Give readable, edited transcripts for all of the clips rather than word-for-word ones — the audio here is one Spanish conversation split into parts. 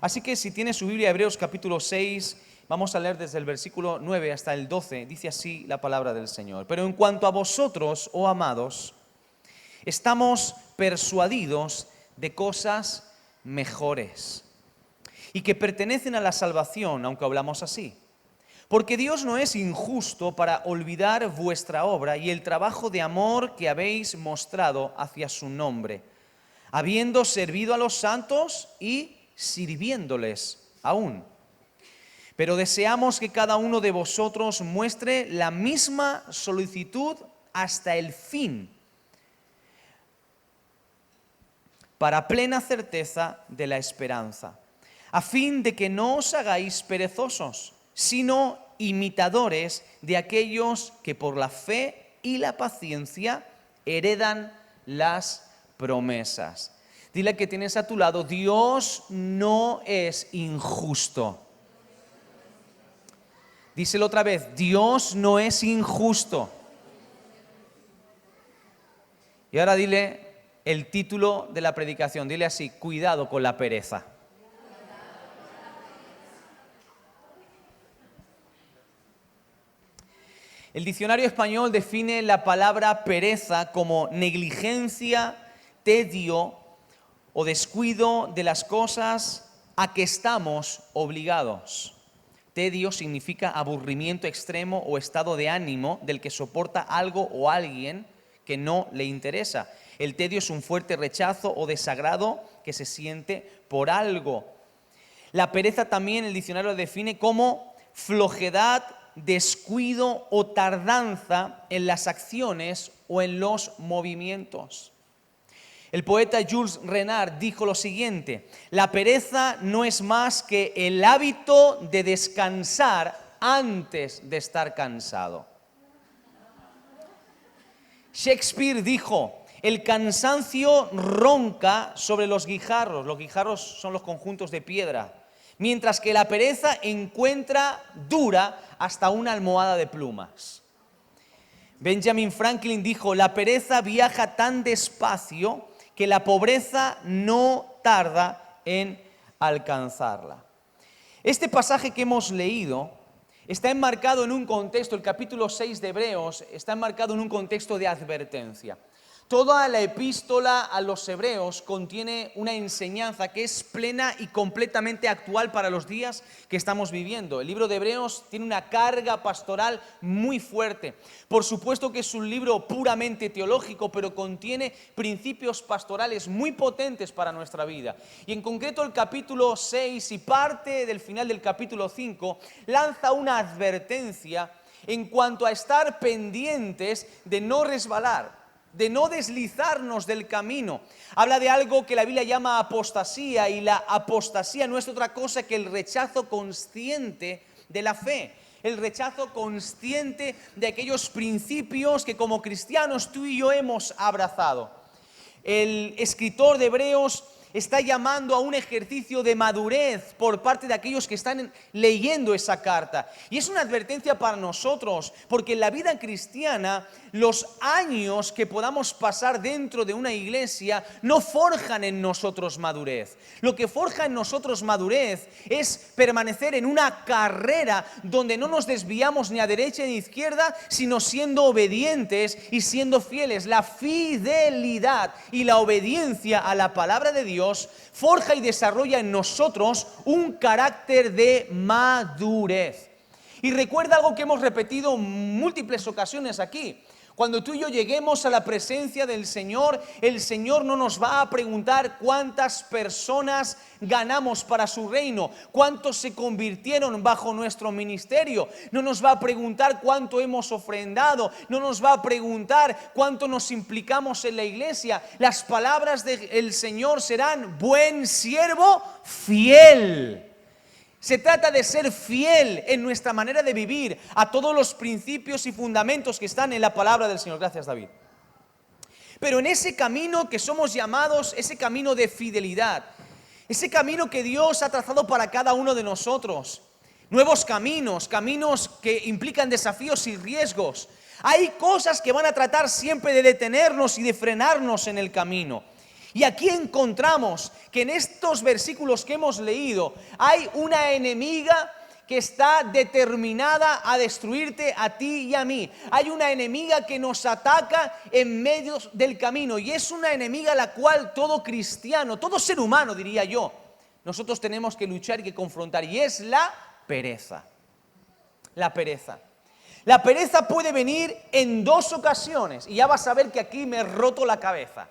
Así que si tiene su Biblia, Hebreos capítulo 6, vamos a leer desde el versículo 9 hasta el 12, dice así la palabra del Señor. Pero en cuanto a vosotros, oh amados, estamos persuadidos de cosas mejores y que pertenecen a la salvación, aunque hablamos así. Porque Dios no es injusto para olvidar vuestra obra y el trabajo de amor que habéis mostrado hacia su nombre, habiendo servido a los santos y sirviéndoles aún. Pero deseamos que cada uno de vosotros muestre la misma solicitud hasta el fin, para plena certeza de la esperanza, a fin de que no os hagáis perezosos, sino imitadores de aquellos que por la fe y la paciencia heredan las promesas. Dile que tienes a tu lado, Dios no es injusto. Díselo otra vez, Dios no es injusto. Y ahora dile el título de la predicación, dile así, cuidado con la pereza. El diccionario español define la palabra pereza como negligencia, tedio o descuido de las cosas a que estamos obligados. Tedio significa aburrimiento extremo o estado de ánimo del que soporta algo o alguien que no le interesa. El tedio es un fuerte rechazo o desagrado que se siente por algo. La pereza también el diccionario define como flojedad, descuido o tardanza en las acciones o en los movimientos. El poeta Jules Renard dijo lo siguiente: la pereza no es más que el hábito de descansar antes de estar cansado. Shakespeare dijo: el cansancio ronca sobre los guijarros son los conjuntos de piedra, mientras que la pereza encuentra dura hasta una almohada de plumas. Benjamin Franklin dijo: la pereza viaja tan despacio que la pobreza no tarda en alcanzarla. Este pasaje que hemos leído está enmarcado en un contexto, el capítulo 6 de Hebreos está enmarcado en un contexto de advertencia. Toda la epístola a los hebreos contiene una enseñanza que es plena y completamente actual para los días que estamos viviendo. El libro de Hebreos tiene una carga pastoral muy fuerte. Por supuesto que es un libro puramente teológico, pero contiene principios pastorales muy potentes para nuestra vida. Y en concreto el capítulo 6 y parte del final del capítulo 5 lanza una advertencia en cuanto a estar pendientes de no resbalar, de no deslizarnos del camino. Habla de algo que la Biblia llama apostasía, y la apostasía no es otra cosa que el rechazo consciente de la fe, el rechazo consciente de aquellos principios que como cristianos tú y yo hemos abrazado. El escritor de Hebreos está llamando a un ejercicio de madurez por parte de aquellos que están leyendo esa carta. Y es una advertencia para nosotros, porque en la vida cristiana los años que podamos pasar dentro de una iglesia no forjan en nosotros madurez. Lo que forja en nosotros madurez es permanecer en una carrera donde no nos desviamos ni a derecha ni a izquierda, sino siendo obedientes y siendo fieles. La fidelidad y la obediencia a la palabra de Dios forja y desarrolla en nosotros un carácter de madurez. Y recuerda algo que hemos repetido en múltiples ocasiones aquí. Cuando tú y yo lleguemos a la presencia del Señor, el Señor no nos va a preguntar cuántas personas ganamos para su reino, cuántos se convirtieron bajo nuestro ministerio. No nos va a preguntar cuánto hemos ofrendado, no nos va a preguntar cuánto nos implicamos en la iglesia. Las palabras del Señor serán: buen siervo, fiel. Se trata de ser fiel en nuestra manera de vivir a todos los principios y fundamentos que están en la palabra del Señor. Gracias, David. Pero en ese camino que somos llamados, ese camino de fidelidad, ese camino que Dios ha trazado para cada uno de nosotros, nuevos caminos que implican desafíos y riesgos, hay cosas que van a tratar siempre de detenernos y de frenarnos en el camino. Y aquí encontramos que en estos versículos que hemos leído hay una enemiga que está determinada a destruirte a ti y a mí. Hay una enemiga que nos ataca en medio del camino y es una enemiga a la cual todo cristiano, todo ser humano diría yo, nosotros tenemos que luchar y que confrontar, y es la pereza. La pereza. La pereza puede venir en dos ocasiones y ya vas a ver que aquí me he roto la cabeza.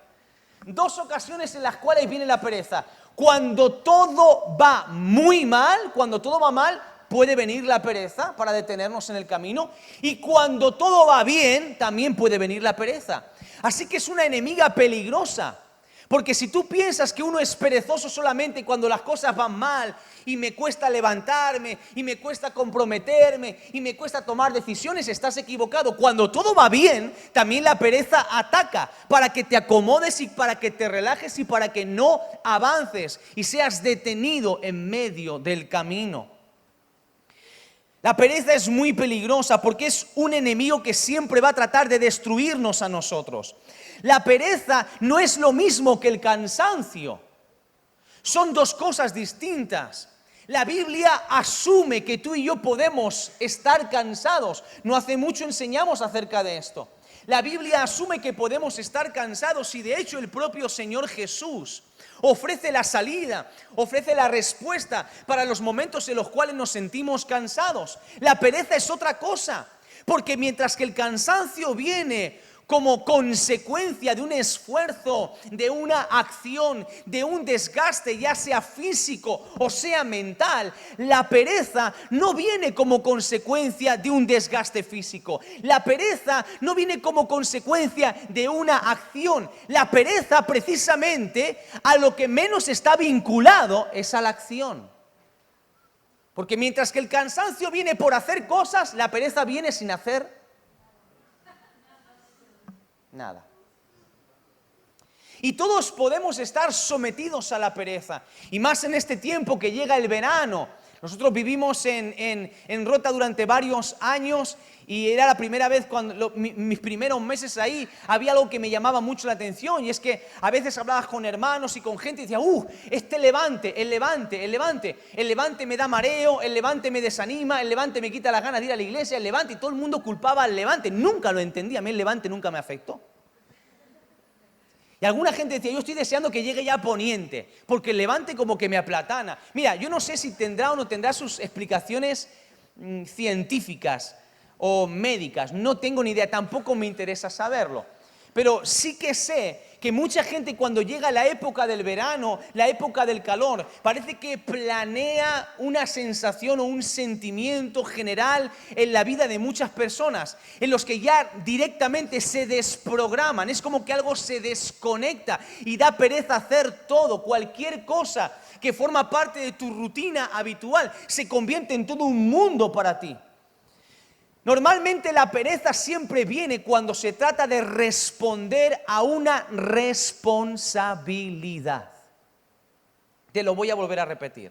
Dos ocasiones en las cuales viene la pereza. Cuando todo va muy mal, cuando todo va mal, puede venir la pereza para detenernos en el camino, y cuando todo va bien, también puede venir la pereza. Así que es una enemiga peligrosa, porque si tú piensas que uno es perezoso solamente cuando las cosas van mal, y me cuesta levantarme, y me cuesta comprometerme, y me cuesta tomar decisiones, estás equivocado. Cuando todo va bien, también la pereza ataca para que te acomodes y para que te relajes y para que no avances y seas detenido en medio del camino. La pereza es muy peligrosa porque es un enemigo que siempre va a tratar de destruirnos a nosotros. La pereza no es lo mismo que el cansancio. Son dos cosas distintas. La Biblia asume que tú y yo podemos estar cansados. No hace mucho enseñamos acerca de esto. La Biblia asume que podemos estar cansados y de hecho el propio Señor Jesús ofrece la salida, ofrece la respuesta para los momentos en los cuales nos sentimos cansados. La pereza es otra cosa, porque mientras que el cansancio viene como consecuencia de un esfuerzo, de una acción, de un desgaste, ya sea físico o sea mental, la pereza no viene como consecuencia de un desgaste físico. La pereza no viene como consecuencia de una acción. La pereza precisamente a lo que menos está vinculado es a la acción. Porque mientras que el cansancio viene por hacer cosas, la pereza viene sin hacer nada. Y todos podemos estar sometidos a la pereza. Y más en este tiempo que llega el verano. Nosotros vivimos en Rota durante varios años y era la primera vez cuando mis primeros meses ahí había algo que me llamaba mucho la atención, y es que a veces hablabas con hermanos y con gente y decía, el levante me da mareo, el levante me desanima, el levante me quita las ganas de ir a la iglesia, el levante, y todo el mundo culpaba al levante. Nunca lo entendí, a mí el levante nunca me afectó. Y alguna gente decía, yo estoy deseando que llegue ya Poniente, porque el levante como que me aplatana. Mira, yo no sé si tendrá o no tendrá sus explicaciones científicas o médicas, no tengo ni idea, tampoco me interesa saberlo. Pero sí que sé que mucha gente cuando llega la época del verano, la época del calor, parece que planea una sensación o un sentimiento general en la vida de muchas personas, en los que ya directamente se desprograman, es como que algo se desconecta y da pereza hacer todo, cualquier cosa que forma parte de tu rutina habitual, se convierte en todo un mundo para ti. Normalmente la pereza siempre viene cuando se trata de responder a una responsabilidad. Te lo voy a volver a repetir.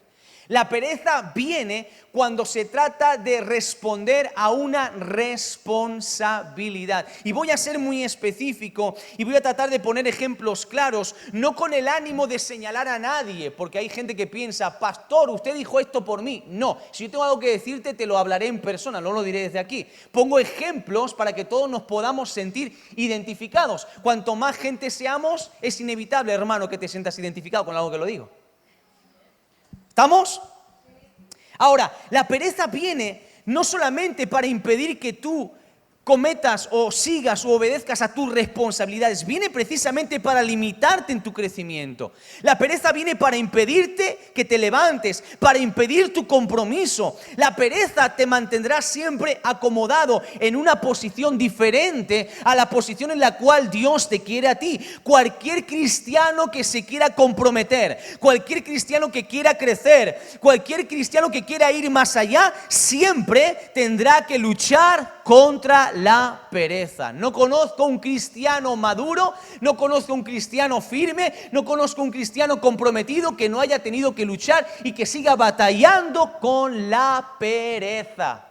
La pereza viene cuando se trata de responder a una responsabilidad. Y voy a ser muy específico y voy a tratar de poner ejemplos claros, no con el ánimo de señalar a nadie, porque hay gente que piensa, pastor, usted dijo esto por mí. No, si yo tengo algo que decirte, te lo hablaré en persona, no lo diré desde aquí. Pongo ejemplos para que todos nos podamos sentir identificados. Cuanto más gente seamos, es inevitable, hermano, que te sientas identificado con algo que lo digo. ¿Estamos? Ahora, la pereza viene no solamente para impedir que tú cometas o sigas o obedezcas a tus responsabilidades, viene precisamente para limitarte en tu crecimiento. La pereza viene para impedirte que te levantes, para impedir tu compromiso. La pereza te mantendrá siempre acomodado en una posición diferente a la posición en la cual Dios te quiere a ti. Cualquier cristiano que se quiera comprometer, cualquier cristiano que quiera crecer, cualquier cristiano que quiera ir más allá, siempre tendrá que luchar contra la pereza. No conozco un cristiano maduro, no conozco un cristiano firme, no conozco un cristiano comprometido que no haya tenido que luchar y que siga batallando con la pereza.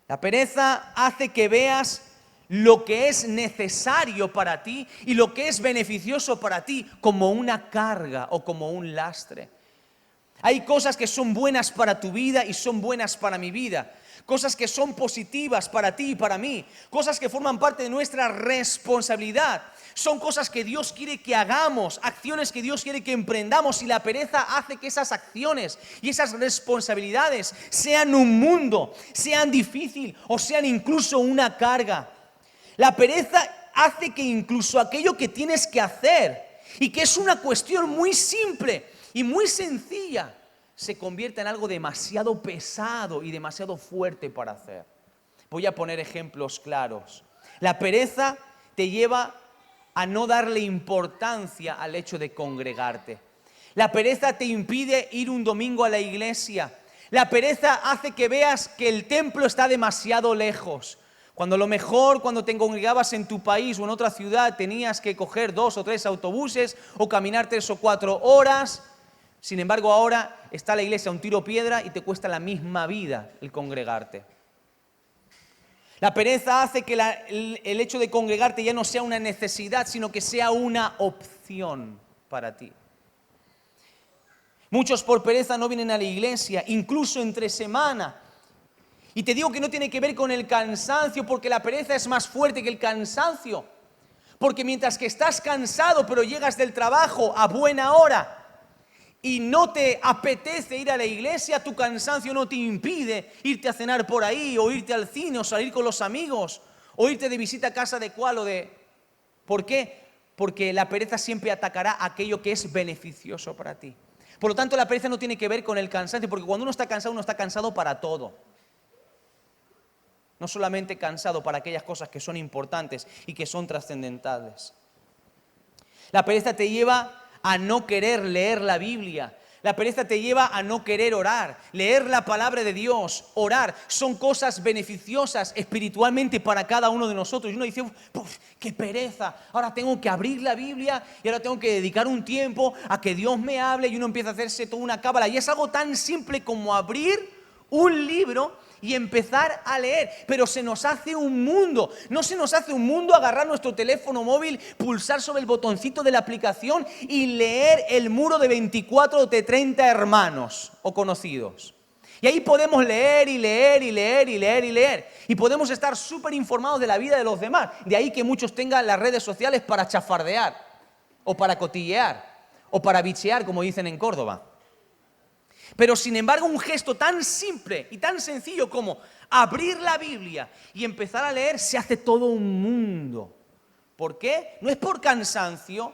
La pereza hace que veas lo que es necesario para ti y lo que es beneficioso para ti como una carga o como un lastre. Hay cosas que son buenas para tu vida y son buenas para mi vida. Cosas que son positivas para ti y para mí. Cosas que forman parte de nuestra responsabilidad. Son cosas que Dios quiere que hagamos, acciones que Dios quiere que emprendamos, y la pereza hace que esas acciones y esas responsabilidades sean un mundo, sean difícil o sean incluso una carga. La pereza hace que incluso aquello que tienes que hacer y que es una cuestión muy simple y muy sencilla se convierta en algo demasiado pesado y demasiado fuerte para hacer. Voy a poner ejemplos claros. La pereza te lleva a no darle importancia al hecho de congregarte. La pereza te impide ir un domingo a la iglesia. La pereza hace que veas que el templo está demasiado lejos. Cuando a lo mejor cuando te congregabas en tu país o en otra ciudad tenías que coger 2 o 3 autobuses o caminar 3 o 4 horas. Sin embargo, ahora está la iglesia a un tiro piedra y te cuesta la misma vida el congregarte. La pereza hace que el hecho de congregarte ya no sea una necesidad, sino que sea una opción para ti. Muchos por pereza no vienen a la iglesia, incluso entre semana. Y te digo que no tiene que ver con el cansancio, porque la pereza es más fuerte que el cansancio. Porque mientras que estás cansado, pero llegas del trabajo a buena hora y no te apetece ir a la iglesia, tu cansancio no te impide irte a cenar por ahí, o irte al cine, o salir con los amigos, o irte de visita a casa de cual o de... ¿Por qué? Porque la pereza siempre atacará aquello que es beneficioso para ti. Por lo tanto, la pereza no tiene que ver con el cansancio, porque cuando uno está cansado para todo. No solamente cansado para aquellas cosas que son importantes y que son trascendentales. La pereza te lleva a no querer leer la Biblia. La pereza te lleva a no querer orar, leer la palabra de Dios, orar. Son cosas beneficiosas espiritualmente para cada uno de nosotros. Y uno dice, qué pereza, ahora tengo que abrir la Biblia y ahora tengo que dedicar un tiempo a que Dios me hable, y uno empieza a hacerse toda una cábala. Y es algo tan simple como abrir un libro y empezar a leer, pero se nos hace un mundo. No se nos hace un mundo agarrar nuestro teléfono móvil, pulsar sobre el botoncito de la aplicación y leer el muro de 24 o de 30 hermanos o conocidos. Y ahí podemos leer y leer y leer y leer y leer. Y podemos estar súper informados de la vida de los demás. De ahí que muchos tengan las redes sociales para chafardear, o para cotillear, o para bichear, como dicen en Córdoba. Pero sin embargo, un gesto tan simple y tan sencillo como abrir la Biblia y empezar a leer se hace todo un mundo. ¿Por qué? No es por cansancio,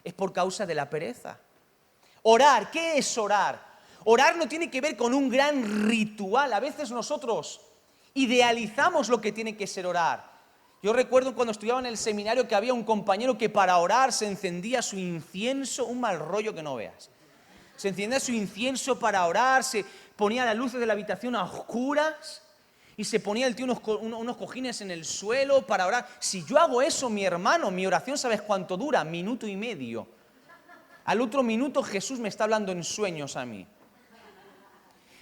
es por causa de la pereza. Orar, ¿qué es orar? Orar no tiene que ver con un gran ritual. A veces nosotros idealizamos lo que tiene que ser orar. Yo recuerdo cuando estudiaba en el seminario que había un compañero que para orar se encendía su incienso, un mal rollo que no veas. Se encendía su incienso para orar, se ponía las luces de la habitación a oscuras y se ponía el tío unos cojines en el suelo para orar. Si yo hago eso, mi hermano, mi oración, ¿sabes cuánto dura? 1,5 minutos. Al otro minuto Jesús me está hablando en sueños a mí.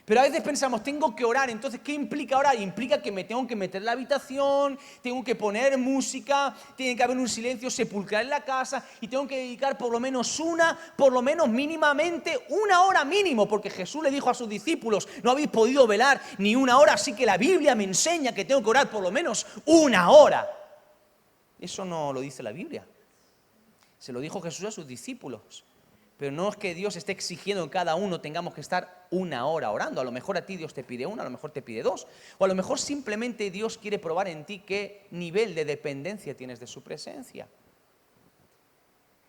Pero a veces pensamos, tengo que orar. Entonces, ¿qué implica orar? Implica que me tengo que meter en la habitación, tengo que poner música, tiene que haber un silencio sepulcral en la casa y tengo que dedicar por lo menos mínimamente 1 hora mínimo, porque Jesús le dijo a sus discípulos, no habéis podido velar ni 1 hora, así que la Biblia me enseña que tengo que orar por lo menos 1 hora. Eso no lo dice la Biblia. Se lo dijo Jesús a sus discípulos. Pero no es que Dios esté exigiendo que cada uno tengamos que estar 1 hora orando. A lo mejor a ti Dios te pide 1, a lo mejor te pide 2. O a lo mejor simplemente Dios quiere probar en ti qué nivel de dependencia tienes de su presencia.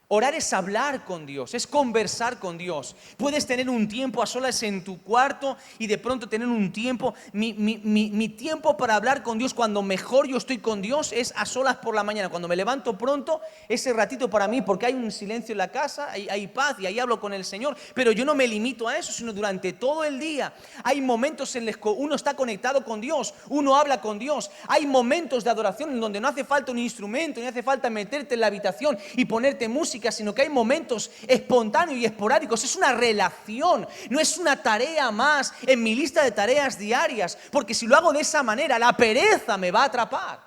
Orar es hablar con Dios, es conversar con Dios. Puedes tener un tiempo a solas en tu cuarto y de pronto tener un tiempo. Mi tiempo para hablar con Dios, cuando mejor yo estoy con Dios, es a solas por la mañana. Cuando me levanto pronto, ese ratito para mí, porque hay un silencio en la casa, hay paz y ahí hablo con el Señor. Pero yo no me limito a eso, sino durante todo el día. Hay momentos en los que uno está conectado con Dios, uno habla con Dios. Hay momentos de adoración en donde no hace falta un instrumento, no hace falta meterte en la habitación y ponerte música, sino que hay momentos espontáneos y esporádicos. Es una relación, no es una tarea más en mi lista de tareas diarias, porque si lo hago de esa manera, la pereza me va a atrapar.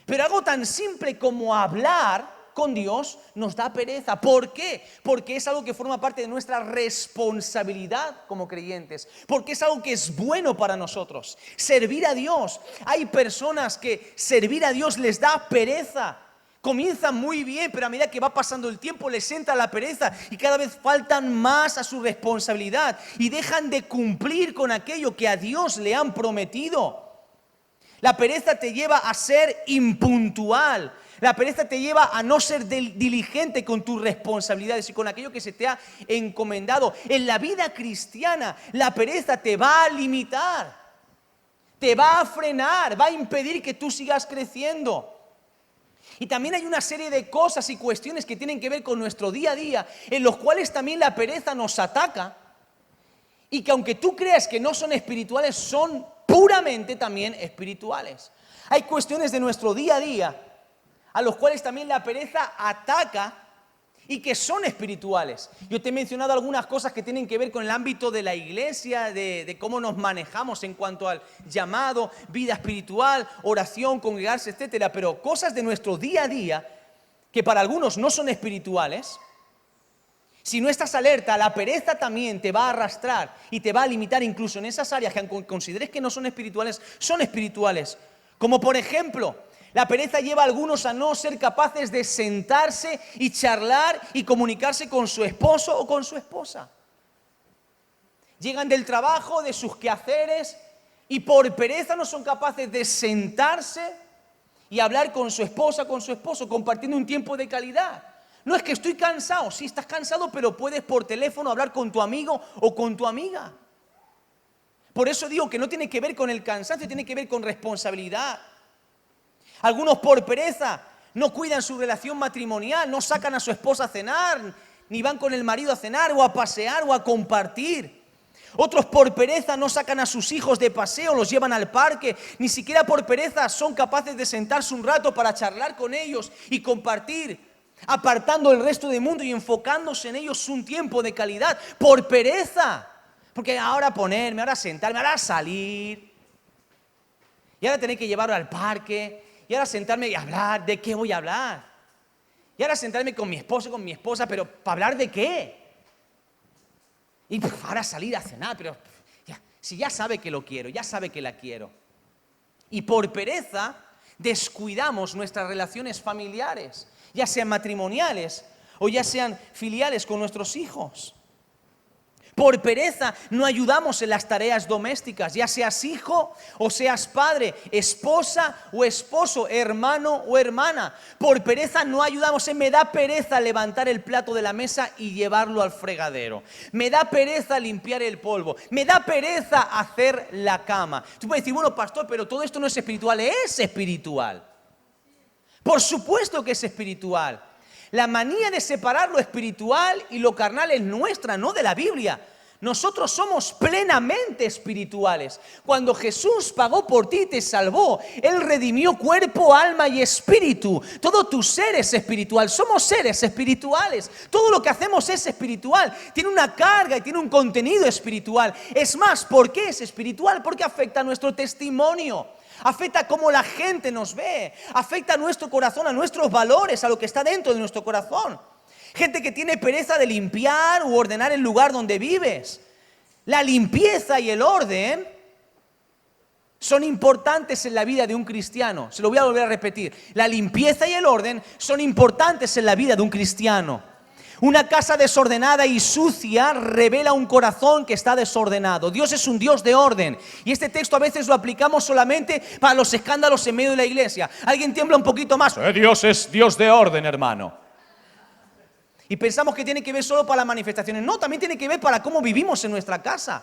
Pero algo tan simple como hablar con Dios nos da pereza. ¿Por qué? Porque es algo que forma parte de nuestra responsabilidad como creyentes. Porque es algo que es bueno para nosotros. Servir a Dios. Hay personas que servir a Dios les da pereza. Comienzan muy bien, pero a medida que va pasando el tiempo les entra la pereza y cada vez faltan más a su responsabilidad y dejan de cumplir con aquello que a Dios le han prometido. La pereza te lleva a ser impuntual. La pereza te lleva a no ser diligente con tus responsabilidades y con aquello que se te ha encomendado. En la vida cristiana, la pereza te va a limitar, te va a frenar, va a impedir que tú sigas creciendo. Y también hay una serie de cosas y cuestiones que tienen que ver con nuestro día a día, en los cuales también la pereza nos ataca y que aunque tú creas que no son espirituales, son puramente también espirituales. Hay cuestiones de nuestro día a día a los cuales también la pereza ataca y que son espirituales. Yo te he mencionado algunas cosas que tienen que ver con el ámbito de la iglesia, de cómo nos manejamos en cuanto al llamado, vida espiritual, oración, congregarse, etcétera. Pero cosas de nuestro día a día que para algunos no son espirituales. Si no estás alerta, la pereza también te va a arrastrar y te va a limitar incluso en esas áreas que aunque consideres que no son espirituales. Como por ejemplo, la pereza lleva a algunos a no ser capaces de sentarse y charlar y comunicarse con su esposo o con su esposa. Llegan del trabajo, de sus quehaceres y por pereza no son capaces de sentarse y hablar con su esposa, con su esposo, compartiendo un tiempo de calidad. No es que estoy cansado, sí estás cansado, pero puedes por teléfono hablar con tu amigo o con tu amiga. Por eso digo que no tiene que ver con el cansancio, tiene que ver con responsabilidad. Algunos por pereza no cuidan su relación matrimonial, no sacan a su esposa a cenar, ni van con el marido a cenar o a pasear o a compartir. Otros por pereza no sacan a sus hijos de paseo, los llevan al parque, ni siquiera por pereza son capaces de sentarse un rato para charlar con ellos y compartir, apartando el resto del mundo y enfocándose en ellos un tiempo de calidad, por pereza. Porque ahora ponerme, ahora sentarme, ahora salir, y ahora tener que llevarlo al parque, y ahora sentarme y hablar, ¿de qué voy a hablar? Y ahora sentarme con mi esposo, con mi esposa, pero ¿para hablar de qué? Y ahora salir a cenar, pero si ya sabe que lo quiero, ya sabe que la quiero. Y por pereza descuidamos nuestras relaciones familiares, ya sean matrimoniales o ya sean filiales con nuestros hijos. Por pereza no ayudamos en las tareas domésticas, ya seas hijo o seas padre, esposa o esposo, hermano o hermana. Por pereza no ayudamos. Me da pereza levantar el plato de la mesa y llevarlo al fregadero. Me da pereza limpiar el polvo. Me da pereza hacer la cama. Tú puedes decir, bueno, pastor, pero todo esto no es espiritual. Es espiritual. Por supuesto que es espiritual. La manía de separar lo espiritual y lo carnal es nuestra, no de la Biblia. Nosotros somos plenamente espirituales. Cuando Jesús pagó por ti y te salvó, Él redimió cuerpo, alma y espíritu. Todo tu ser es espiritual. Somos seres espirituales. Todo lo que hacemos es espiritual. Tiene una carga y tiene un contenido espiritual. Es más, ¿por qué es espiritual? Porque afecta a nuestro testimonio. Afecta a cómo la gente nos ve, afecta a nuestro corazón, a nuestros valores, a lo que está dentro de nuestro corazón. Gente que tiene pereza de limpiar u ordenar el lugar donde vives. La limpieza y el orden son importantes en la vida de un cristiano. Se lo voy a volver a repetir. La limpieza y el orden son importantes en la vida de un cristiano. Una casa desordenada y sucia revela un corazón que está desordenado. Dios es un Dios de orden. Y este texto a veces lo aplicamos solamente para los escándalos en medio de la iglesia. Alguien tiembla un poquito más. Dios es Dios de orden, hermano. Y pensamos que tiene que ver solo para las manifestaciones. No, también tiene que ver para cómo vivimos en nuestra casa.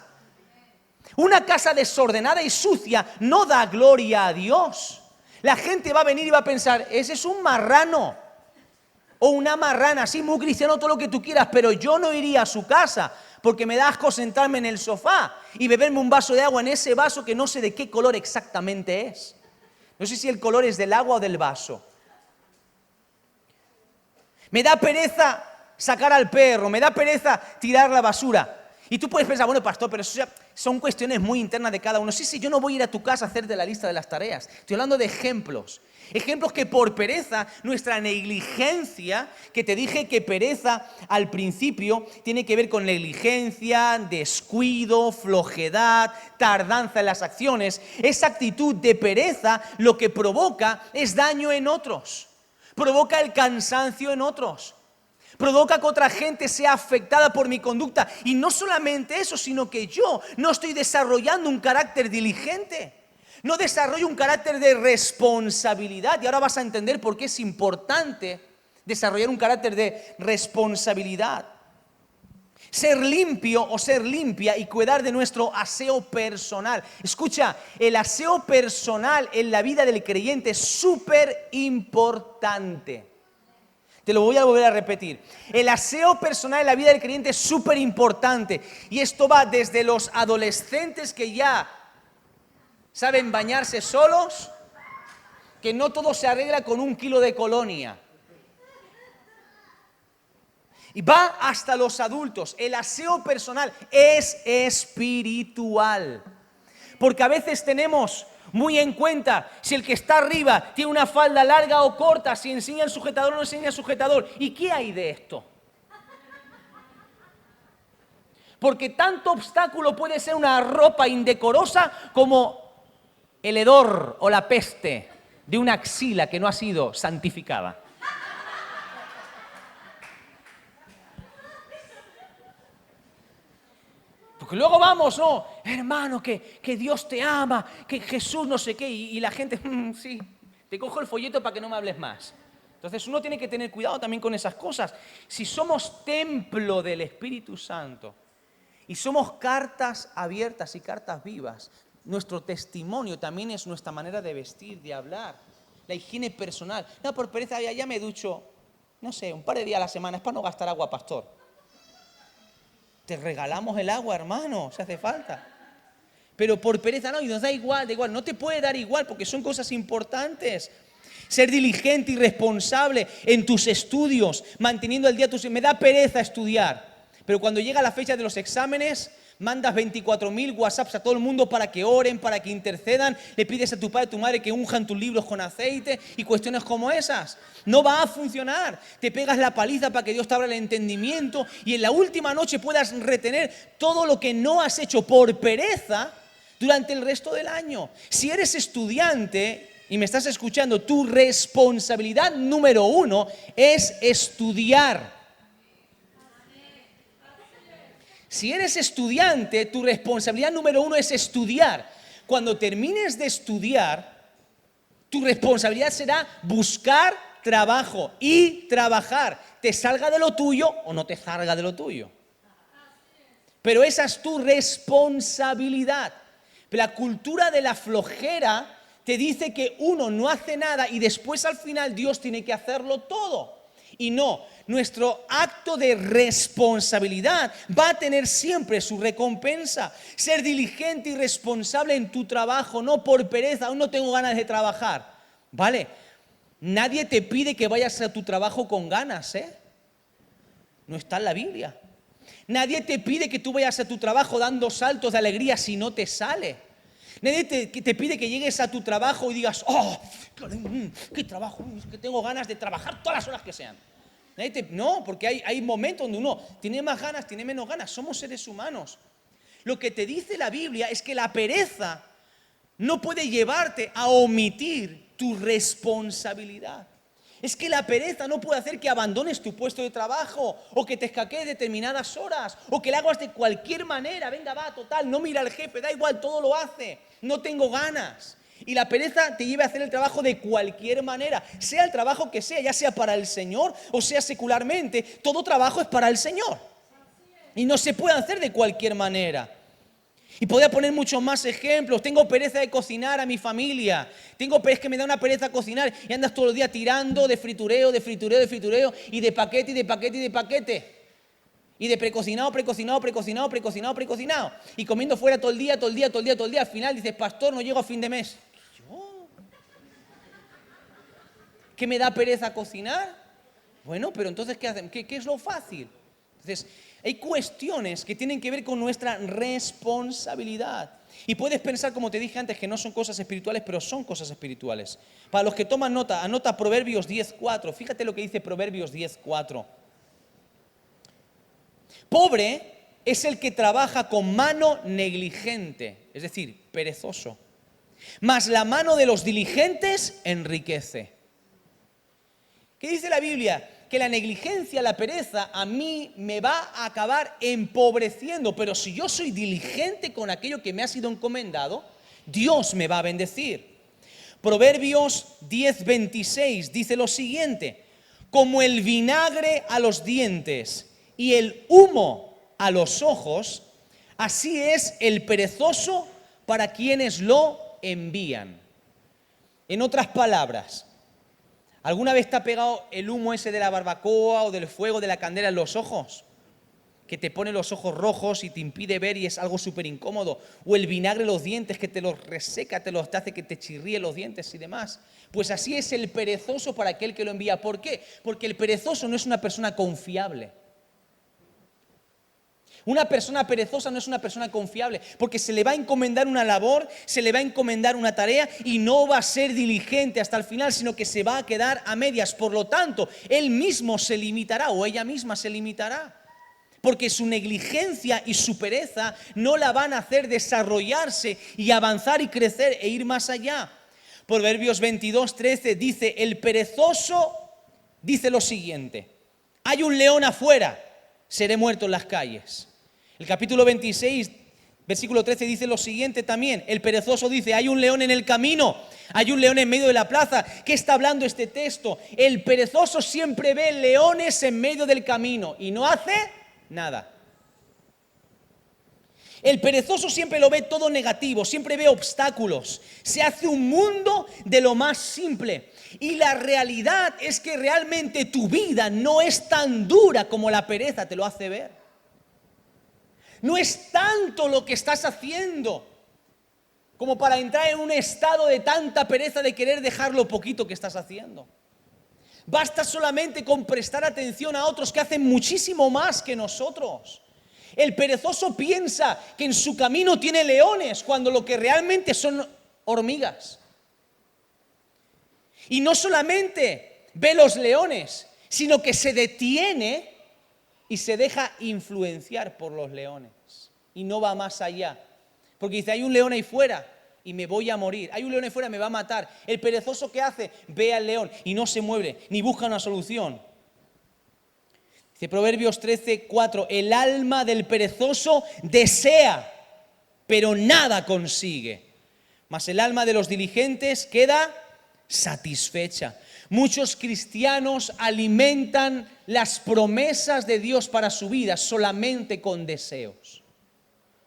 Una casa desordenada y sucia no da gloria a Dios. La gente va a venir y va a pensar, ese es un marrano. O una marrana, así muy cristiano, todo lo que tú quieras, pero yo no iría a su casa porque me da asco sentarme en el sofá y beberme un vaso de agua en ese vaso que no sé de qué color exactamente es. No sé si el color es del agua o del vaso. Me da pereza sacar al perro, me da pereza tirar la basura. Y tú puedes pensar, bueno, pastor, pero eso ya son cuestiones muy internas de cada uno. Sí, sí, yo no voy a ir a tu casa a hacerte la lista de las tareas. Estoy hablando de ejemplos. Ejemplos que por pereza, nuestra negligencia, que te dije que pereza al principio tiene que ver con negligencia, descuido, flojedad, tardanza en las acciones. Esa actitud de pereza lo que provoca es daño en otros. Provoca el cansancio en otros. Provoca que otra gente sea afectada por mi conducta. Y no solamente eso, sino que yo no estoy desarrollando un carácter diligente. No desarrollo un carácter de responsabilidad. Y ahora vas a entender por qué es importante desarrollar un carácter de responsabilidad. Ser limpio o ser limpia y cuidar de nuestro aseo personal. Escucha, el aseo personal en la vida del creyente es súper importante. Te lo voy a volver a repetir. El aseo personal en la vida del creyente es súper importante. Y esto va desde los adolescentes que ya saben bañarse solos, que no todo se arregla con 1 kilo de colonia. Y va hasta los adultos. El aseo personal es espiritual. Porque a veces tenemos muy en cuenta si el que está arriba tiene una falda larga o corta, si enseña el sujetador o no enseña el sujetador. ¿Y qué hay de esto? Porque tanto obstáculo puede ser una ropa indecorosa como el hedor o la peste de una axila que no ha sido santificada. Porque luego vamos, no, hermano, que Dios te ama, que Jesús no sé qué, y la gente, sí, te cojo el folleto para que no me hables más. Entonces uno tiene que tener cuidado también con esas cosas. Si somos templo del Espíritu Santo y somos cartas abiertas y cartas vivas, nuestro testimonio también es nuestra manera de vestir, de hablar, la higiene personal. No, por pereza ya me ducho, no sé, un par de días a la semana, es para no gastar agua, pastor. Te regalamos el agua, hermano, si hace falta. Pero por pereza no, y nos da igual, no te puede dar igual porque son cosas importantes. Ser diligente y responsable en tus estudios, manteniendo al día tus... Me da pereza estudiar, pero cuando llega la fecha de los exámenes, mandas 24.000 WhatsApps a todo el mundo para que oren, para que intercedan, le pides a tu padre y a tu madre que unjan tus libros con aceite y cuestiones como esas. No va a funcionar. Te pegas la paliza para que Dios te abra el entendimiento y en la última noche puedas retener todo lo que no has hecho por pereza durante el resto del año. Si eres estudiante y me estás escuchando, tu responsabilidad número 1 es estudiar. Si eres estudiante, tu responsabilidad número 1 es estudiar. Cuando termines de estudiar, tu responsabilidad será buscar trabajo y trabajar. Te salga de lo tuyo o no te salga de lo tuyo. Pero esa es tu responsabilidad. La cultura de la flojera te dice que uno no hace nada y después al final Dios tiene que hacerlo todo. Y no, nuestro acto de responsabilidad va a tener siempre su recompensa. Ser diligente y responsable en tu trabajo, no por pereza, aún no tengo ganas de trabajar. ¿Vale? Nadie te pide que vayas a tu trabajo con ganas, ¿eh? No está en la Biblia. Nadie te pide que tú vayas a tu trabajo dando saltos de alegría si no te sale. Nadie te pide que llegues a tu trabajo y digas, ¡oh, qué trabajo! Que tengo ganas de trabajar todas las horas que sean. No, porque hay momentos donde uno tiene más ganas, tiene menos ganas. Somos seres humanos. Lo que te dice la Biblia es que la pereza no puede llevarte a omitir tu responsabilidad. Es que la pereza no puede hacer que abandones tu puesto de trabajo o que te escaquees determinadas horas o que lo hagas de cualquier manera. Venga, va, total, no mira al jefe, da igual, todo lo hace. No tengo ganas. Y la pereza te lleva a hacer el trabajo de cualquier manera, sea el trabajo que sea, ya sea para el Señor o sea secularmente, todo trabajo es para el Señor. Y no se puede hacer de cualquier manera. Y podría poner muchos más ejemplos. Tengo pereza de cocinar a mi familia. Es que me da una pereza cocinar y andas todos los días tirando de fritureo y de paquete y de paquete y de paquete. Y de precocinado. Y comiendo fuera todo el día. Al final dices, pastor, no llego a fin de mes. ¿Yo? ¿Qué me da pereza cocinar? Bueno, pero entonces, ¿qué hacen? ¿Qué es lo fácil? Entonces, Hay cuestiones que tienen que ver con nuestra responsabilidad. Y puedes pensar, como te dije antes, que no son cosas espirituales, pero son cosas espirituales. Para los que toman nota, anota Proverbios 10:4. Fíjate lo que dice Proverbios 10:4. Pobre es el que trabaja con mano negligente, es decir, perezoso. Mas la mano de los diligentes enriquece. ¿Qué dice la Biblia? Que la negligencia, la pereza, a mí me va a acabar empobreciendo. Pero si yo soy diligente con aquello que me ha sido encomendado, Dios me va a bendecir. Proverbios 10:26 dice lo siguiente: como el vinagre a los dientes y el humo a los ojos, así es el perezoso para quienes lo envían. En otras palabras, ¿alguna vez te ha pegado el humo ese de la barbacoa o del fuego de la candela en los ojos? Que te pone los ojos rojos y te impide ver y es algo súper incómodo. O el vinagre en los dientes que te los reseca, te hace que te chirríe los dientes y demás. Pues así es el perezoso para aquel que lo envía. ¿Por qué? Porque el perezoso no es una persona confiable. Una persona perezosa no es una persona confiable, porque se le va a encomendar una labor, se le va a encomendar una tarea y no va a ser diligente hasta el final, sino que se va a quedar a medias. Por lo tanto, él mismo se limitará o ella misma se limitará, porque su negligencia y su pereza no la van a hacer desarrollarse y avanzar y crecer e ir más allá. Proverbios 22:13 dice: el perezoso dice lo siguiente: hay un león afuera, seré muerto en las calles. El capítulo 26, versículo 13 dice lo siguiente también: el perezoso dice: hay un león en el camino, hay un león en medio de la plaza. ¿Qué está hablando este texto? El perezoso siempre ve leones en medio del camino y no hace nada. El perezoso siempre lo ve todo negativo, siempre ve obstáculos. Se hace un mundo de lo más simple. Y la realidad es que realmente tu vida no es tan dura como la pereza te lo hace ver. No es tanto lo que estás haciendo como para entrar en un estado de tanta pereza de querer dejar lo poquito que estás haciendo. Basta solamente con prestar atención a otros que hacen muchísimo más que nosotros. El perezoso piensa que en su camino tiene leones, cuando lo que realmente son hormigas. Y no solamente ve los leones, sino que se detiene y se deja influenciar por los leones. Y no va más allá. Porque dice: hay un león ahí fuera y me voy a morir. Hay un león ahí fuera y me va a matar. El perezoso, ¿qué hace? Ve al león y no se mueve, ni busca una solución. Dice Proverbios 13:4: el alma del perezoso desea, pero nada consigue. Mas el alma de los diligentes queda satisfecha. Muchos cristianos alimentan las promesas de Dios para su vida solamente con deseos.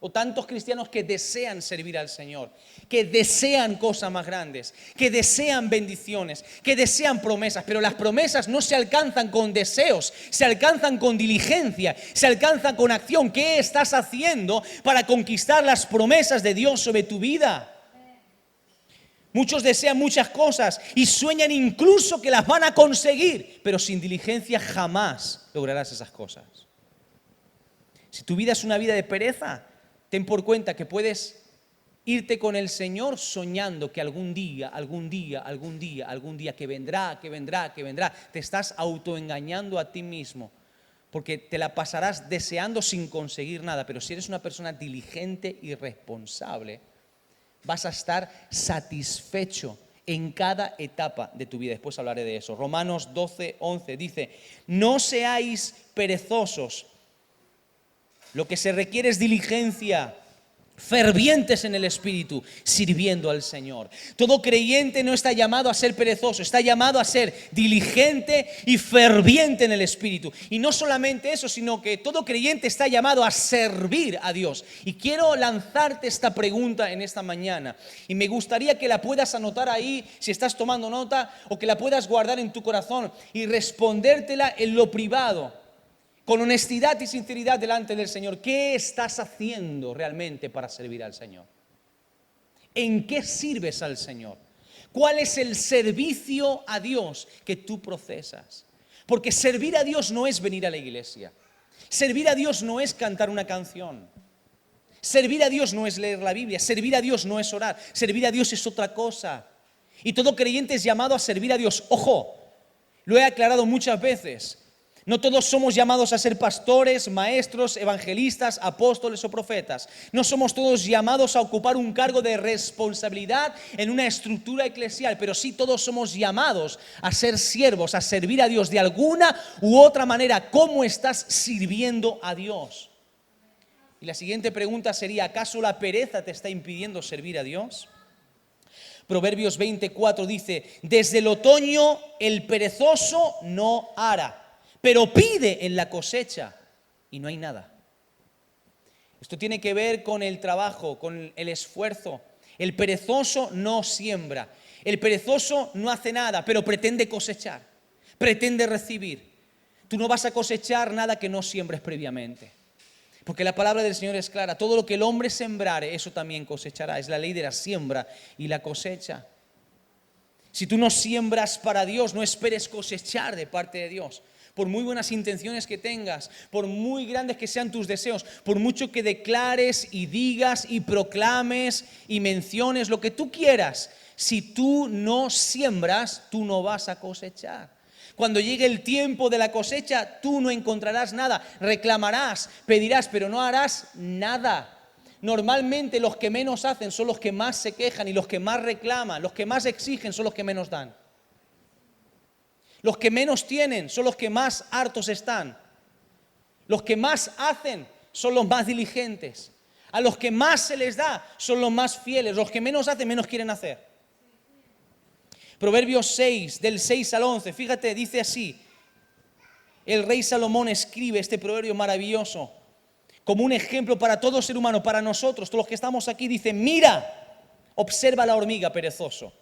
O tantos cristianos que desean servir al Señor, que desean cosas más grandes, que desean bendiciones, que desean promesas, pero las promesas no se alcanzan con deseos, se alcanzan con diligencia, se alcanzan con acción. ¿Qué estás haciendo para conquistar las promesas de Dios sobre tu vida? Muchos desean muchas cosas y sueñan incluso que las van a conseguir, pero sin diligencia jamás lograrás esas cosas. Si tu vida es una vida de pereza, ten por cuenta que puedes irte con el Señor soñando que algún día, que vendrá, te estás autoengañando a ti mismo, porque te la pasarás deseando sin conseguir nada. Pero si eres una persona diligente y responsable, vas a estar satisfecho en cada etapa de tu vida. Después hablaré de eso. Romanos 12:11 dice: no seáis perezosos. Lo que se requiere es diligencia, fervientes en el Espíritu, sirviendo al Señor. Todo creyente no está llamado a ser perezoso, está llamado a ser diligente y ferviente en el Espíritu. Y no solamente eso, sino que todo creyente está llamado a servir a Dios. Y quiero lanzarte esta pregunta en esta mañana. Y me gustaría que la puedas anotar ahí, si estás tomando nota, o que la puedas guardar en tu corazón y respondértela en lo privado, con honestidad y sinceridad delante del Señor. ¿Qué estás haciendo realmente para servir al Señor? ¿En qué sirves al Señor? ¿Cuál es el servicio a Dios que tú procesas? Porque servir a Dios no es venir a la iglesia. Servir a Dios no es cantar una canción. Servir a Dios no es leer la Biblia. Servir a Dios no es orar. Servir a Dios es otra cosa. Y todo creyente es llamado a servir a Dios. Ojo, lo he aclarado muchas veces. No todos somos llamados a ser pastores, maestros, evangelistas, apóstoles o profetas. No somos todos llamados a ocupar un cargo de responsabilidad en una estructura eclesial, pero sí todos somos llamados a ser siervos, a servir a Dios de alguna u otra manera. ¿Cómo estás sirviendo a Dios? Y la siguiente pregunta sería, ¿acaso la pereza te está impidiendo servir a Dios? Proverbios 24 dice, desde el otoño el perezoso no ara, pero pide en la cosecha y no hay nada. Esto tiene que ver con el trabajo, con el esfuerzo. El perezoso no siembra, el perezoso no hace nada, pero pretende cosechar, pretende recibir. Tú no vas a cosechar nada que no siembres previamente. Porque la palabra del Señor es clara, todo lo que el hombre sembrare, eso también cosechará. Es la ley de la siembra y la cosecha. Si tú no siembras para Dios, no esperes cosechar de parte de Dios. Por muy buenas intenciones que tengas, por muy grandes que sean tus deseos, por mucho que declares y digas y proclames y menciones lo que tú quieras, si tú no siembras, tú no vas a cosechar. Cuando llegue el tiempo de la cosecha, tú no encontrarás nada. Reclamarás, pedirás, pero no harás nada. Normalmente los que menos hacen son los que más se quejan y los que más reclaman, los que más exigen son los que menos dan. Los que menos tienen son los que más hartos están. Los que más hacen son los más diligentes. A los que más se les da son los más fieles. Los que menos hacen, menos quieren hacer. Proverbios 6, del 6 al 11, fíjate, dice así. El rey Salomón escribe este proverbio maravilloso como un ejemplo para todo ser humano, para nosotros, todos los que estamos aquí. Dice, mira, observa la hormiga, perezoso.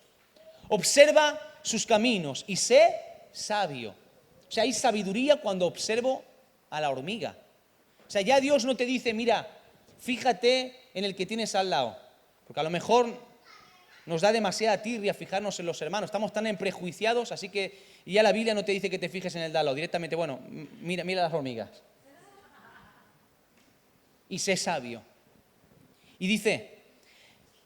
Observa sus caminos y sé sabio. O sea, hay sabiduría cuando observo a la hormiga. O sea, ya Dios no te dice, mira, fíjate en el que tienes al lado. Porque a lo mejor nos da demasiada tirria fijarnos en los hermanos. Estamos tan prejuiciados, así que ya la Biblia no te dice que te fijes en el de al lado. Directamente, bueno, mira las hormigas. Y sé sabio. Y dice,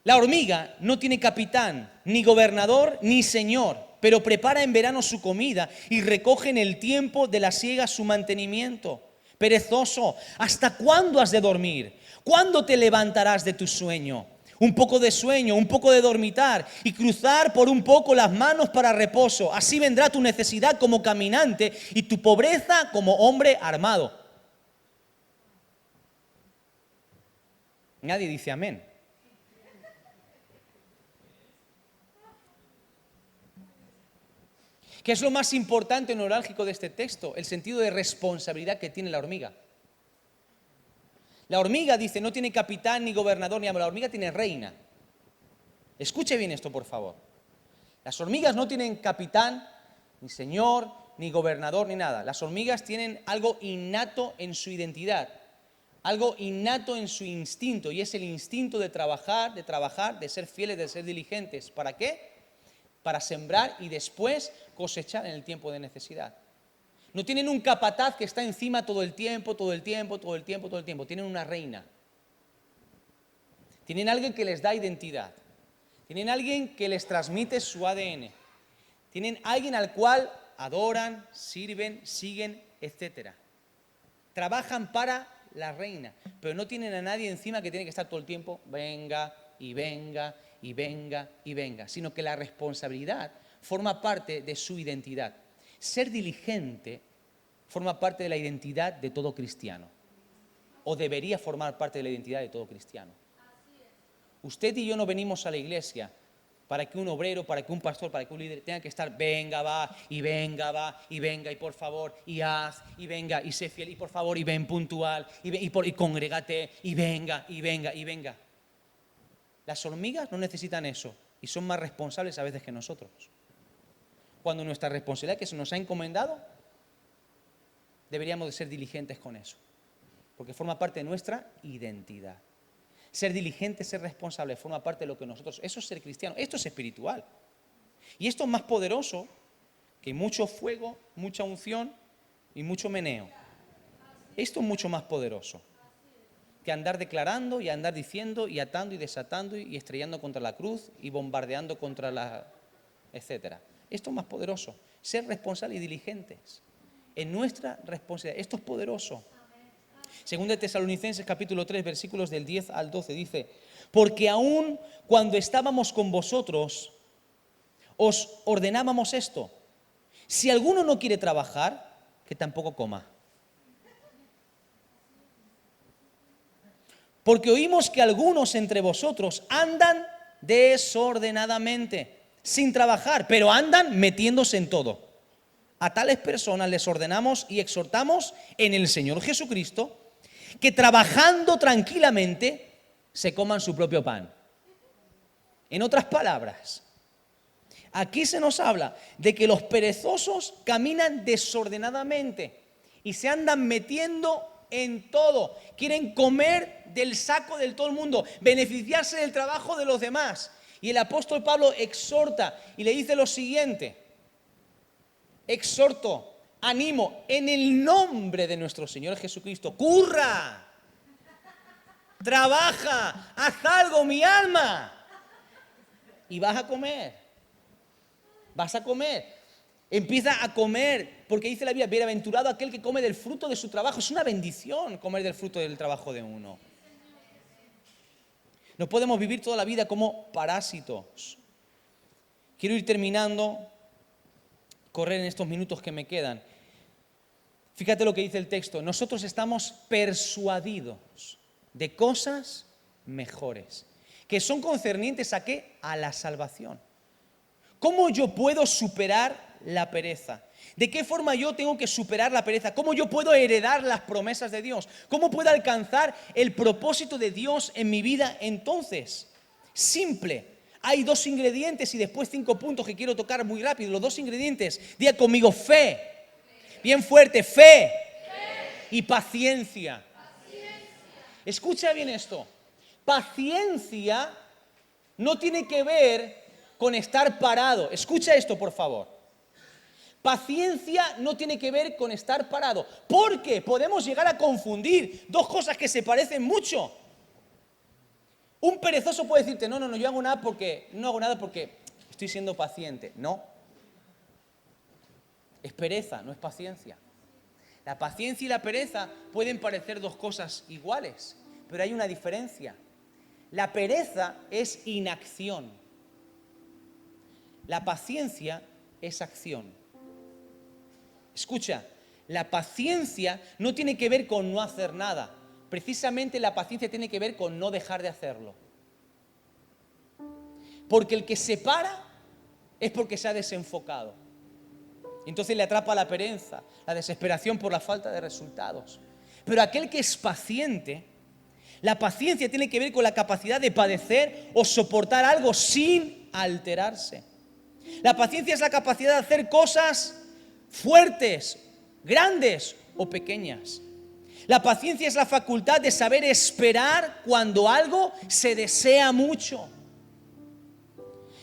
la hormiga no tiene capitán, ni gobernador, ni señor, pero prepara en verano su comida y recoge en el tiempo de la siega su mantenimiento. Perezoso, ¿hasta cuándo has de dormir? ¿Cuándo te levantarás de tu sueño? Un poco de sueño, un poco de dormitar y cruzar por un poco las manos para reposo. Así vendrá tu necesidad como caminante y tu pobreza como hombre armado. Nadie dice amén. ¿Qué es lo más importante neurálgico de este texto? El sentido de responsabilidad que tiene la hormiga. La hormiga, dice, no tiene capitán ni gobernador ni amo. La hormiga tiene reina. Escuche bien esto, por favor. Las hormigas no tienen capitán, ni señor, ni gobernador, ni nada. Las hormigas tienen algo innato en su identidad, algo innato en su instinto, y es el instinto de trabajar, de ser fieles, de ser diligentes. ¿Para qué? Para sembrar y después cosechar en el tiempo de necesidad. No tienen un capataz que está encima todo el tiempo. Tienen una reina. Tienen alguien que les da identidad. Tienen alguien que les transmite su ADN. Tienen alguien al cual adoran, sirven, siguen, etc. Trabajan para la reina, pero no tienen a nadie encima que tiene que estar todo el tiempo, venga y venga y venga y venga, sino que la responsabilidad forma parte de su identidad. Ser diligente forma parte de la identidad de todo cristiano, o debería formar parte de la identidad de todo cristiano. Usted y yo no venimos a la iglesia para que un obrero, para que un pastor, para que un líder tenga que estar, venga, va, y por favor, y haz, y venga, y sé fiel, y por favor, y ven puntual, y congrégate, y venga. Las hormigas no necesitan eso, y son más responsables a veces que nosotros. Cuando nuestra responsabilidad que se nos ha encomendado, deberíamos de ser diligentes con eso, porque forma parte de nuestra identidad. Ser diligente, ser responsable, forma parte de lo que nosotros... Eso es ser cristiano, esto es espiritual. Y esto es más poderoso que mucho fuego, mucha unción y mucho meneo. Esto es mucho más poderoso que andar declarando y andar diciendo y atando y desatando y estrellando contra la cruz y bombardeando contra la... etcétera. Esto es más poderoso. Ser responsables y diligentes en nuestra responsabilidad. Esto es poderoso. Según de Tesalonicenses capítulo 3, versículos del 10 al 12 dice: porque aún cuando estábamos con vosotros, os ordenábamos esto: si alguno no quiere trabajar, que tampoco coma. Porque oímos que algunos entre vosotros andan desordenadamente, sin trabajar, pero andan metiéndose en todo. A tales personas les ordenamos y exhortamos en el Señor Jesucristo que trabajando tranquilamente se coman su propio pan. En otras palabras, aquí se nos habla de que los perezosos caminan desordenadamente y se andan metiendo en todo. Quieren comer del saco de todo el mundo, beneficiarse del trabajo de los demás. Y el apóstol Pablo exhorta y le dice lo siguiente: exhorto, animo, en el nombre de nuestro Señor Jesucristo, curra, trabaja, haz algo, mi alma, y vas a comer. Vas a comer. Empieza a comer, porque dice la Biblia: bienaventurado aquel que come del fruto de su trabajo. Es una bendición comer del fruto del trabajo de uno. No podemos vivir toda la vida como parásitos. Quiero ir terminando, correr en estos minutos que me quedan. Fíjate lo que dice el texto: nosotros estamos persuadidos de cosas mejores, que son concernientes ¿a qué? A la salvación. ¿Cómo yo puedo superar la pereza? ¿De qué forma yo tengo que superar la pereza? ¿Cómo yo puedo heredar las promesas de Dios? ¿Cómo puedo alcanzar el propósito de Dios en mi vida? Entonces, simple. Hay 2 ingredientes y después 5 puntos que quiero tocar muy rápido. Los 2 ingredientes. Diga conmigo: fe. Bien fuerte, fe. Y paciencia. Escucha bien esto. Paciencia no tiene que ver con estar parado. Escucha esto, por favor. Paciencia no tiene que ver con estar parado, porque podemos llegar a confundir 2 cosas que se parecen mucho. Un perezoso puede decirte: no, yo no hago nada porque estoy siendo paciente. No. Es pereza, no es paciencia. La paciencia y la pereza pueden parecer 2 cosas iguales, pero hay una diferencia. La pereza es inacción. La paciencia es acción. Escucha, la paciencia no tiene que ver con no hacer nada. Precisamente la paciencia tiene que ver con no dejar de hacerlo. Porque el que se para es porque se ha desenfocado. Entonces le atrapa la pereza, la desesperación por la falta de resultados. Pero aquel que es paciente, la paciencia tiene que ver con la capacidad de padecer o soportar algo sin alterarse. La paciencia es la capacidad de hacer cosas fuertes, grandes o pequeñas. La paciencia es la facultad de saber esperar cuando algo se desea mucho.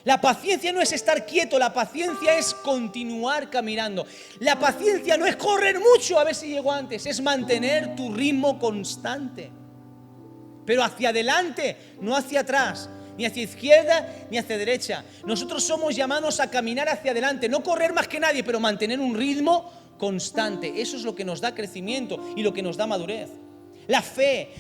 La paciencia no es estar quieto, la paciencia es continuar caminando. La paciencia no es correr mucho a ver si llego antes, es mantener tu ritmo constante. Pero hacia adelante, no hacia atrás, ni hacia izquierda ni hacia derecha. Nosotros somos llamados a caminar hacia adelante, no correr más que nadie, pero mantener un ritmo constante. Eso es lo que nos da crecimiento y lo que nos da madurez. La fe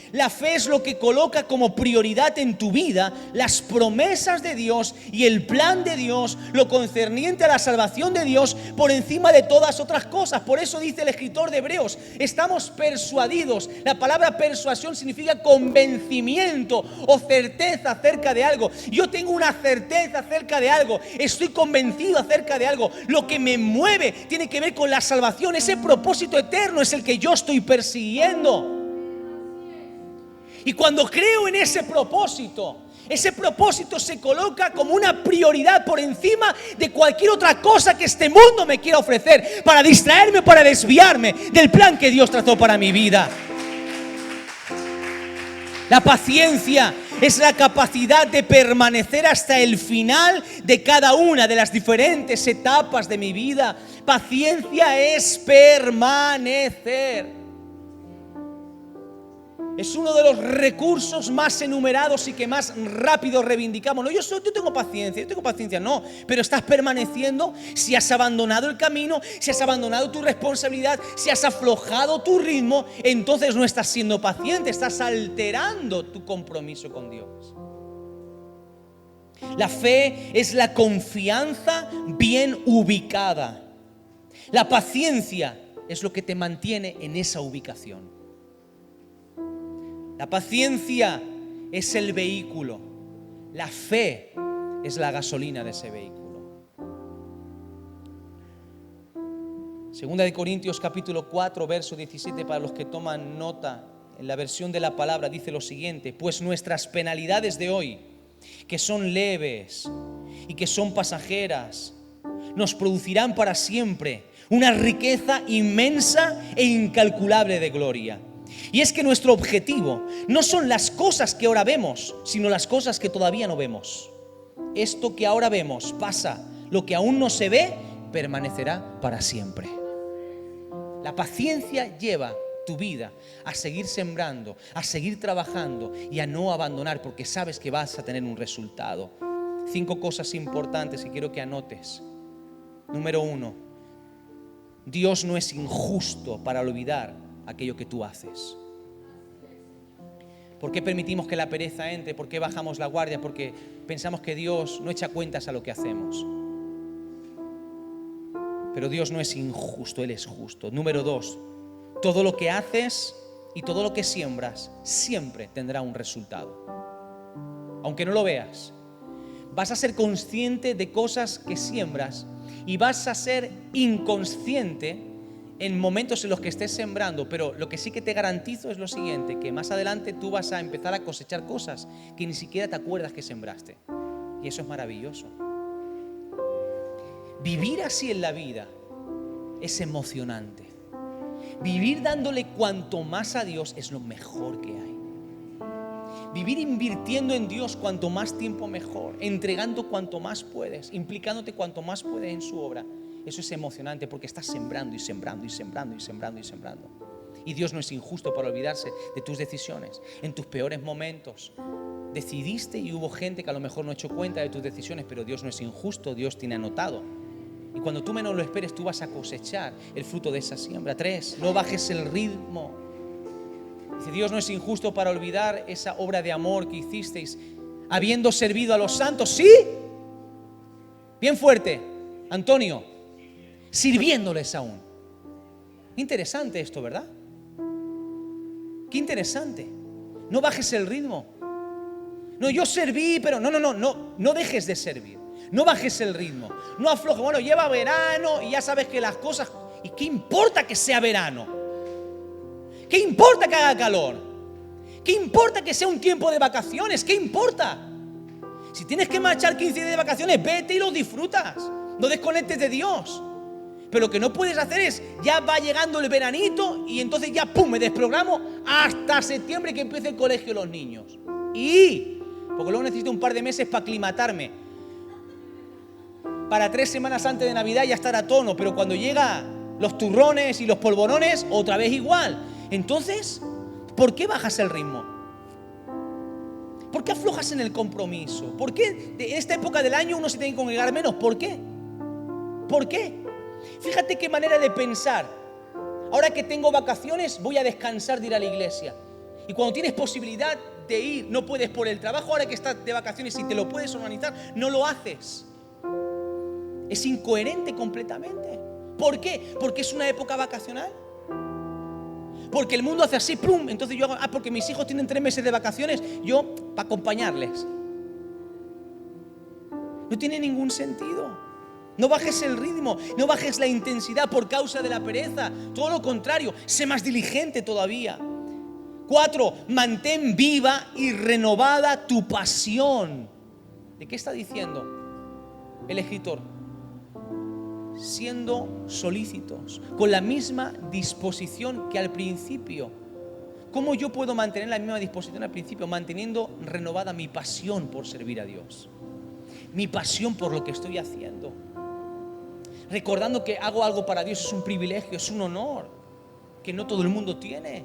es lo que coloca como prioridad en tu vida las promesas de Dios y el plan de Dios, lo concerniente a la salvación de Dios por encima de todas otras cosas. Por eso dice el escritor de Hebreos: estamos persuadidos. La palabra persuasión significa convencimiento o certeza acerca de algo. Yo tengo una certeza acerca de algo, estoy convencido acerca de algo. Lo que me mueve tiene que ver con la salvación. Ese propósito eterno es el que yo estoy persiguiendo. Y cuando creo en ese propósito se coloca como una prioridad por encima de cualquier otra cosa que este mundo me quiera ofrecer para distraerme, para desviarme del plan que Dios trazó para mi vida. La paciencia es la capacidad de permanecer hasta el final de cada una de las diferentes etapas de mi vida. Paciencia es permanecer. Es uno de los recursos más enumerados y que más rápido reivindicamos. No, yo tengo paciencia, no. Pero estás permaneciendo si has abandonado el camino, si has abandonado tu responsabilidad, si has aflojado tu ritmo, entonces no estás siendo paciente, estás alterando tu compromiso con Dios. La fe es la confianza bien ubicada. La paciencia es lo que te mantiene en esa ubicación. La paciencia es el vehículo. La fe es la gasolina de ese vehículo. Segunda de Corintios capítulo 4, verso 17, para los que toman nota, en la versión de la palabra dice lo siguiente: pues nuestras penalidades de hoy, que son leves y que son pasajeras, nos producirán para siempre una riqueza inmensa e incalculable de gloria. Y es que nuestro objetivo no son las cosas que ahora vemos, sino las cosas que todavía no vemos. Esto que ahora vemos pasa, lo que aún no se ve permanecerá para siempre. La paciencia lleva tu vida a seguir sembrando, a seguir trabajando y a no abandonar, porque sabes que vas a tener un resultado. 5 cosas importantes que quiero que anotes. Número 1, Dios no es injusto para olvidar aquello que tú haces. ¿Por qué permitimos que la pereza entre? ¿Por qué bajamos la guardia? Porque pensamos que Dios no echa cuentas a lo que hacemos. Pero Dios no es injusto, Él es justo. Número 2, todo lo que haces y todo lo que siembras siempre tendrá un resultado. Aunque no lo veas, vas a ser consciente de cosas que siembras y vas a ser inconsciente en momentos en los que estés sembrando. Pero lo que sí que te garantizo es lo siguiente, que más adelante tú vas a empezar a cosechar cosas que ni siquiera te acuerdas que sembraste. Y eso es maravilloso. Vivir así en la vida es emocionante. Vivir dándole cuanto más a Dios es lo mejor que hay. Vivir invirtiendo en Dios cuanto más tiempo mejor, entregando cuanto más puedes, implicándote cuanto más puedes en su obra. Eso es emocionante porque estás sembrando y sembrando y sembrando y sembrando y sembrando. Y Dios no es injusto para olvidarse de tus decisiones. En tus peores momentos decidiste y hubo gente que a lo mejor no echó cuenta de tus decisiones, pero Dios no es injusto, Dios tiene anotado. Y cuando tú menos lo esperes, tú vas a cosechar el fruto de esa siembra. 3, no bajes el ritmo. Dice, Dios no es injusto para olvidar esa obra de amor que hicisteis, habiendo servido a los santos. ¿Sí? Bien fuerte, Antonio. Sirviéndoles aún. Interesante esto, ¿verdad? Qué interesante. No bajes el ritmo. No, yo serví, pero no dejes de servir. No bajes el ritmo. No aflojes. Bueno, lleva verano y ya sabes que las cosas... ¿Y qué importa que sea verano? ¿Qué importa que haga calor? ¿Qué importa que sea un tiempo de vacaciones? ¿Qué importa? Si tienes que marchar 15 días de vacaciones, vete y los disfrutas. No desconectes de Dios. Pero lo que no puedes hacer es, ya va llegando el veranito y entonces ya pum, me desprogramo hasta septiembre que empiece el colegio de los niños. Porque luego necesito un par de meses para aclimatarme, para 3 semanas antes de Navidad ya estar a tono. Pero cuando llega los turrones y los polvorones, otra vez igual. Entonces, ¿por qué bajas el ritmo? ¿Por qué aflojas en el compromiso? ¿Por qué en esta época del año uno se tiene que congregar menos? ¿Por qué? ¿Por qué? Fíjate qué manera de pensar. Ahora que tengo vacaciones, voy a descansar de ir a la iglesia. Y cuando tienes posibilidad de ir, no puedes por el trabajo. Ahora que estás de vacaciones y te lo puedes organizar, no lo haces. Es incoherente completamente. ¿Por qué? Porque es una época vacacional. Porque el mundo hace así, plum. Entonces yo hago, porque mis hijos tienen 3 meses de vacaciones, yo para acompañarles. No tiene ningún sentido. No bajes el ritmo, no bajes la intensidad por causa de la pereza. Todo lo contrario, sé más diligente todavía. 4, mantén viva y renovada tu pasión. ¿De qué está diciendo el escritor? Siendo solícitos, con la misma disposición que al principio. ¿Cómo yo puedo mantener la misma disposición al principio? Manteniendo renovada mi pasión por servir a Dios, mi pasión por lo que estoy haciendo, recordando que hago algo para Dios. Es un privilegio, es un honor que no todo el mundo tiene.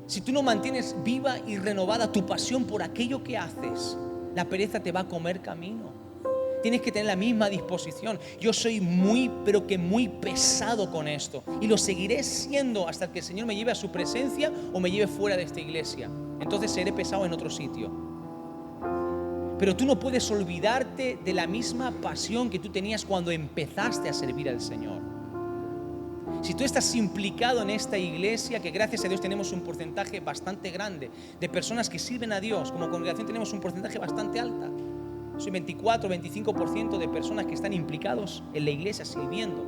Si tú no mantienes viva y renovada tu pasión por aquello que haces, la pereza te va a comer camino. Tienes que tener la misma disposición. Yo soy muy, pero que muy pesado con esto. Y lo seguiré siendo hasta que el Señor me lleve a su presencia o me lleve fuera de esta iglesia. Entonces seré pesado en otro sitio. Pero tú no puedes olvidarte de la misma pasión que tú tenías cuando empezaste a servir al Señor. Si tú estás implicado en esta iglesia, que gracias a Dios tenemos un porcentaje bastante grande de personas que sirven a Dios, como congregación tenemos un porcentaje bastante alto. Soy 24, 25% de personas que están implicados en la iglesia sirviendo.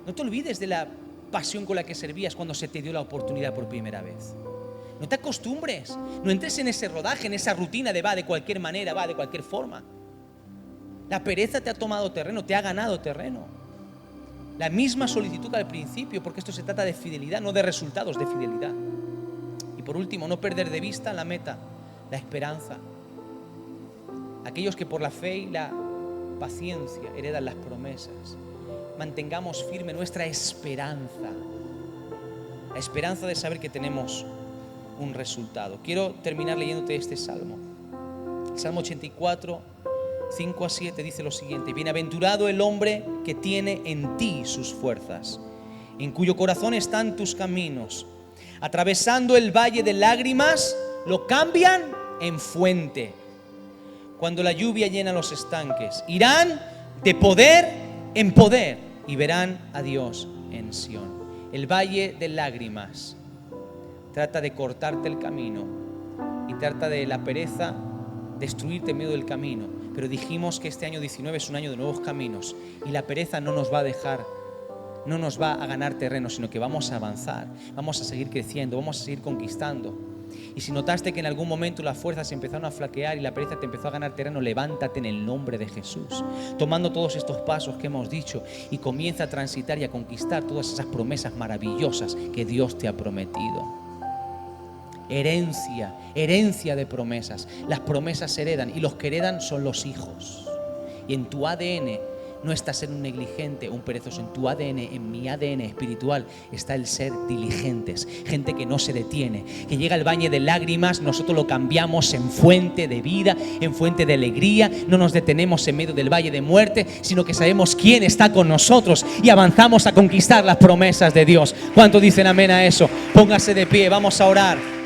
No te olvides de la pasión con la que servías cuando se te dio la oportunidad por primera vez. No te acostumbres, no entres en ese rodaje, en esa rutina de va de cualquier manera, va de cualquier forma. La pereza te ha tomado terreno, te ha ganado terreno. La misma solicitud que al principio, porque esto se trata de fidelidad, no de resultados, de fidelidad. Y por último, no perder de vista la meta, la esperanza. Aquellos que por la fe y la paciencia heredan las promesas. Mantengamos firme nuestra esperanza. La esperanza de saber que tenemos un resultado. Quiero terminar leyéndote este salmo. El Salmo 84, 5 a 7 dice lo siguiente: bienaventurado el hombre que tiene en ti sus fuerzas, en cuyo corazón están tus caminos. Atravesando el valle de lágrimas, lo cambian en fuente. Cuando la lluvia llena los estanques, irán de poder en poder y verán a Dios en Sión. El valle de lágrimas trata de cortarte el camino y trata de la pereza destruirte en medio del camino. Pero dijimos que este año 19 es un año de nuevos caminos y la pereza no nos va a dejar, no nos va a ganar terreno, sino que vamos a avanzar, vamos a seguir creciendo, vamos a seguir conquistando. Y si notaste que en algún momento las fuerzas se empezaron a flaquear y la pereza te empezó a ganar terreno, levántate en el nombre de Jesús, tomando todos estos pasos que hemos dicho, y comienza a transitar y a conquistar todas esas promesas maravillosas que Dios te ha prometido. Herencia de promesas. Las promesas se heredan y los que heredan son los hijos. Y en tu ADN no está ser un negligente o un perezoso. En tu ADN, en mi ADN espiritual, está el ser diligentes. Gente que no se detiene, que llega al valle de lágrimas, nosotros lo cambiamos en fuente de vida, en fuente de alegría. No nos detenemos en medio del valle de muerte, sino que sabemos quién está con nosotros y avanzamos a conquistar las promesas de Dios. ¿Cuántos dicen amén a eso? Póngase de pie, vamos a orar.